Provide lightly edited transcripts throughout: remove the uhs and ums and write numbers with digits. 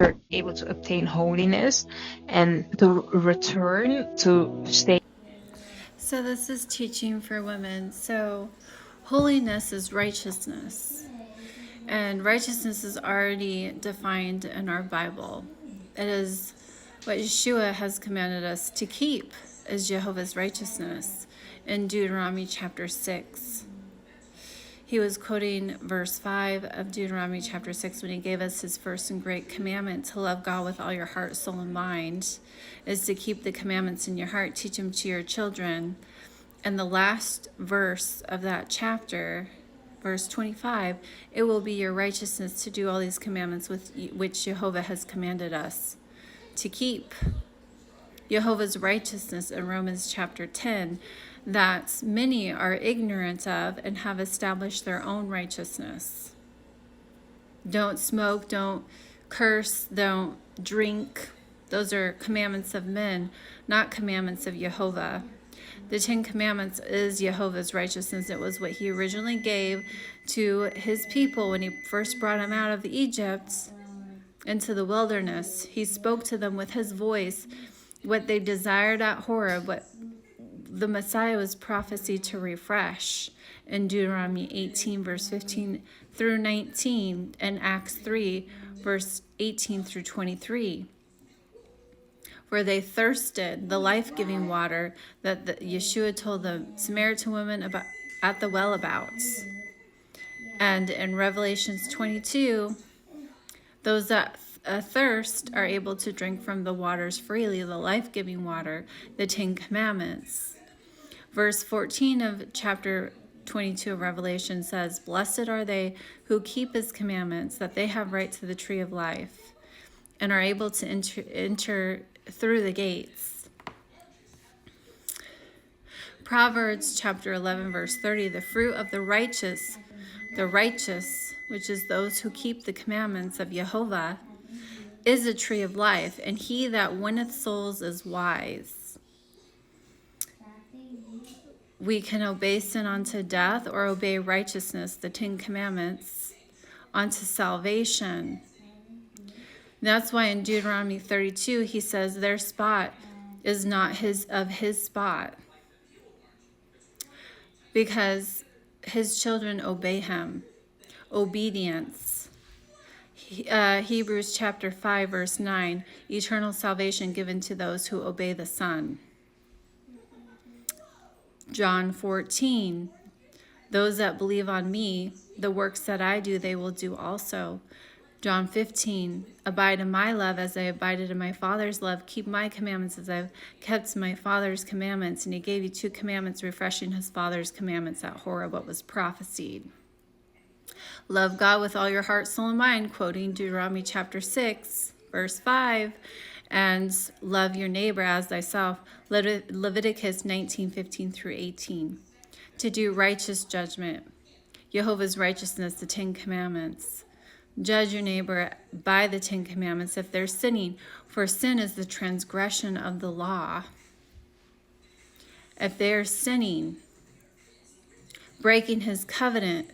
you're able to obtain holiness and to return to stay. So this is teaching for women. So holiness is righteousness. And righteousness is already defined in our Bible. It is what Yeshua has commanded us to keep as Jehovah's righteousness in Deuteronomy chapter 6. He was quoting verse 5 of Deuteronomy chapter 6 when he gave us his first and great commandment to love God with all your heart, soul, and mind, is to keep the commandments in your heart, teach them to your children. And the last verse of that chapter, verse 25, it will be your righteousness to do all these commandments with which Jehovah has commanded us to keep. Jehovah's righteousness in Romans chapter 10, that many are ignorant of and have established their own righteousness. Don't smoke, don't curse, don't drink. Those are commandments of men, not commandments of Jehovah. The 10 Commandments is Jehovah's righteousness. It was what he originally gave to his people when he first brought them out of Egypt into the wilderness. He spoke to them with his voice, what they desired at Horeb, what the Messiah was prophesied to refresh in Deuteronomy 18, verse 15 through 19, and Acts 3, verse 18 through 23. Where they thirsted, the life-giving water that Yeshua told the Samaritan woman about at the well about. And in Revelations 22, those that thirst are able to drink from the waters freely, the life-giving water, the 10 Commandments. Verse 14 of chapter 22 of Revelation says, "Blessed are they who keep his commandments, that they have right to the tree of life and are able to enter through the gates." Proverbs chapter 11 verse 30, "The fruit of the righteous, which is those who keep the commandments of Jehovah, is a tree of life, and he that winneth souls is wise." We can obey sin unto death or obey righteousness, the 10 Commandments, unto salvation. That's why in Deuteronomy 32 he says their spot is not his spot, because his children obey him. Obedience. Hebrews chapter 5 verse 9, eternal salvation given to those who obey the Son. John 14, those that believe on me, the works that I do, they will do also. John 15, abide in my love as I abided in my Father's love. Keep my commandments as I've kept my Father's commandments. And he gave you 2 commandments, refreshing his Father's commandments at Horeb, what was prophesied. Love God with all your heart, soul, and mind, quoting Deuteronomy chapter 6, verse 5. And love your neighbor as thyself, Leviticus 19:15 through 18. To do righteous judgment, Jehovah's righteousness, the 10 Commandments. Judge your neighbor by the 10 Commandments if they're sinning, for sin is the transgression of the law. If they're sinning, breaking his covenant,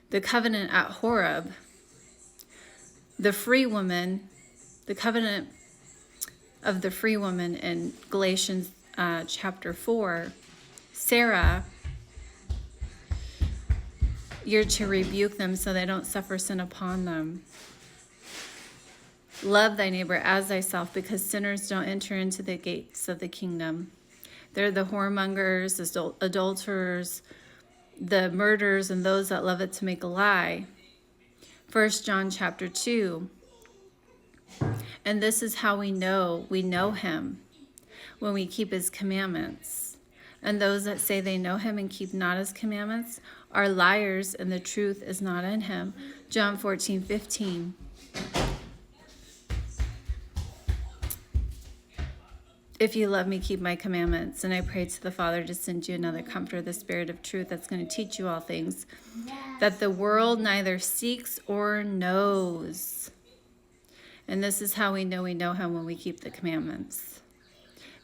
the covenant at Horeb, the free woman, the covenant of the free woman in Galatians chapter 4, Sarah, you're to rebuke them so they don't suffer sin upon them. Love thy neighbor as thyself, because sinners don't enter into the gates of the kingdom. They're the whoremongers, adulterers, the murderers, and those that love it to make a lie. 1 John chapter 2. And this is how we know him, when we keep his commandments. And those that say they know him and keep not his commandments are liars, and the truth is not in him. John 14:15. If you love me, keep my commandments. And I pray to the Father to send you another comforter, the Spirit of truth, that's going to teach you all things that the world neither seeks or knows. And this is how we know him, when we keep the commandments.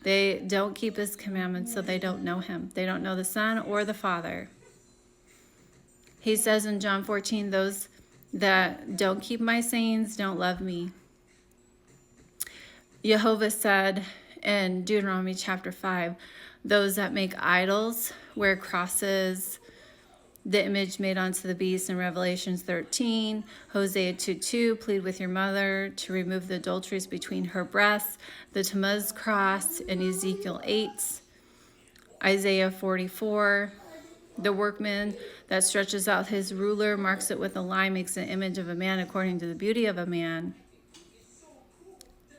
They don't keep his commandments, so they don't know him. They don't know the Son or the Father. He says in John 14, those that don't keep my sayings don't love me. Jehovah said in Deuteronomy chapter 5, those that make idols, wear crosses, the image made onto the beast in Revelation 13, Hosea 2:2, plead with your mother to remove the adulteries between her breasts, the Tammuz cross in Ezekiel 8, Isaiah 44, the workman that stretches out his ruler, marks it with a line, makes an image of a man according to the beauty of a man,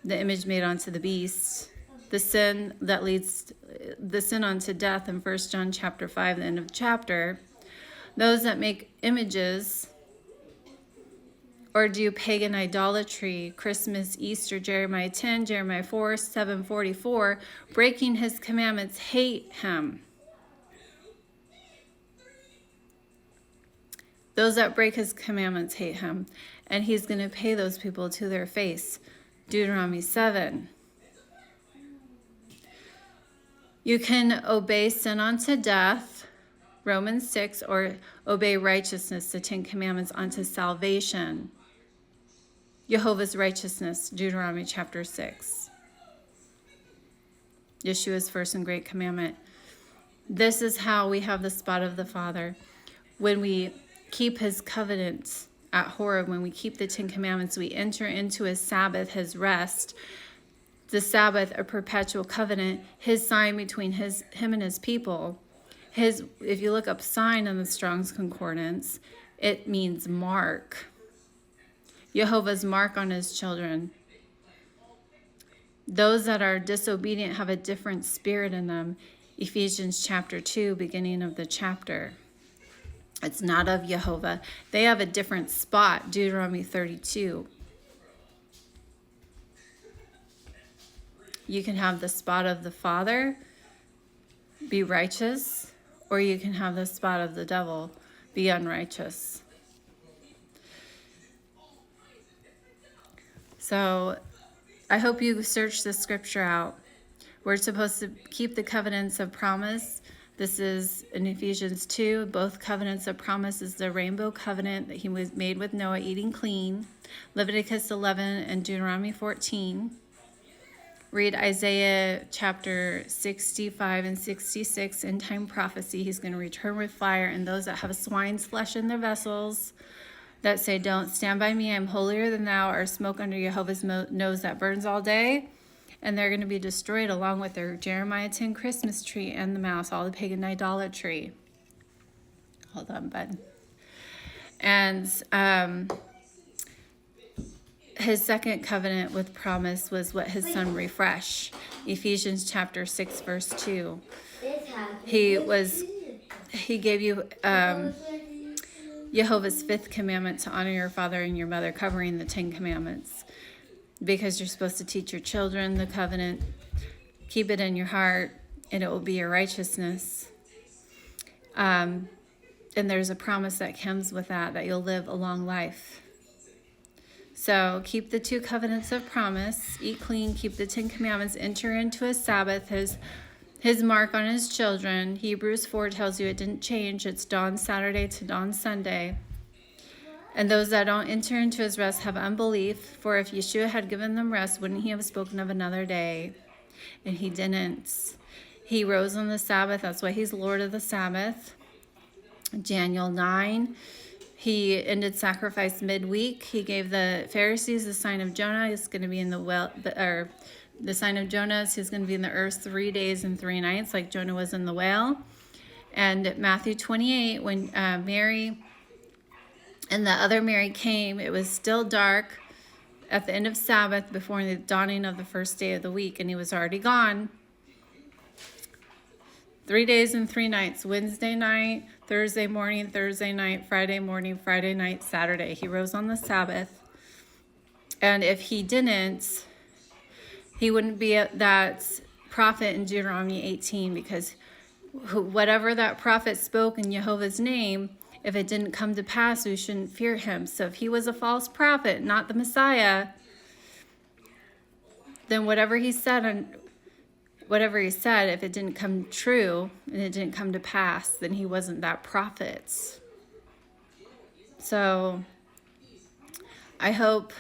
the image made onto the beast, the sin that leads the sin unto death in 1 John chapter 5, the end of the chapter. Those that make images or do pagan idolatry, Christmas, Easter, Jeremiah 10, Jeremiah 4, 7:44, breaking his commandments, hate him. Those that break his commandments hate him, and he's going to pay those people to their face. Deuteronomy 7. You can obey sin unto death, Romans 6, or obey righteousness, the 10 Commandments, unto salvation. Jehovah's righteousness, Deuteronomy chapter 6. Yeshua's first and great commandment. This is how we have the spot of the Father. When we keep his covenant at Horeb, when we keep the 10 Commandments, we enter into his Sabbath, his rest. The Sabbath, a perpetual covenant, his sign between him and his people. If you look up sign in the Strong's Concordance, it means mark. Jehovah's mark on his children. Those that are disobedient have a different spirit in them. Ephesians chapter 2, beginning of the chapter. It's not of Jehovah. They have a different spot, Deuteronomy 32. You can have the spot of the Father, be righteous, or you can have the spot of the devil, be unrighteous. So I hope you search the scripture out. We're supposed to keep the covenants of promise. This is in Ephesians 2. Both covenants of promise is the rainbow covenant that he was made with Noah, eating clean. Leviticus 11 and Deuteronomy 14. Read Isaiah chapter 65 and 66, end time prophecy. He's going to return with fire, and those that have swine's flesh in their vessels that say, don't stand by me, I'm holier than thou, or smoke under Jehovah's nose that burns all day. And they're going to be destroyed along with their Jeremiah 10 Christmas tree and the mouse, all the pagan idolatry. Hold on, bud. And his second covenant with promise was what his son refresh. Ephesians chapter 6, verse 2. He gave you Jehovah's fifth commandment to honor your father and your mother, covering the 10 commandments. Because you're supposed to teach your children the covenant, keep it in your heart, and it will be your righteousness. And there's a promise that comes with that you'll live a long life. So keep the 2 covenants of promise, eat clean, keep the 10 commandments, enter into his Sabbath, his mark on his children. Hebrews 4 tells you it didn't change. It's dawn Saturday to dawn Sunday. And those that don't enter into his rest have unbelief, for if Yeshua had given them rest, wouldn't he have spoken of another day? And he didn't. He rose on the Sabbath. That's why he's Lord of the Sabbath. Daniel 9. He ended sacrifice midweek. He gave the Pharisees the sign of Jonah. It's going to be in the well, or the sign of Jonah. He's going to be in the earth 3 days and 3 nights, like Jonah was in the whale. And Matthew 28, when Mary and the other Mary came, it was still dark at the end of Sabbath before the dawning of the first day of the week, and he was already gone. 3 days and 3 nights, Wednesday night, Thursday morning, Thursday night, Friday morning, Friday night, Saturday. He rose on the Sabbath. And if he didn't, he wouldn't be that prophet in Deuteronomy 18, because whatever that prophet spoke in Jehovah's name, if it didn't come to pass, we shouldn't fear him. So if he was a false prophet, not the Messiah, then whatever he said, if it didn't come true and it didn't come to pass, then he wasn't that prophet. So I hope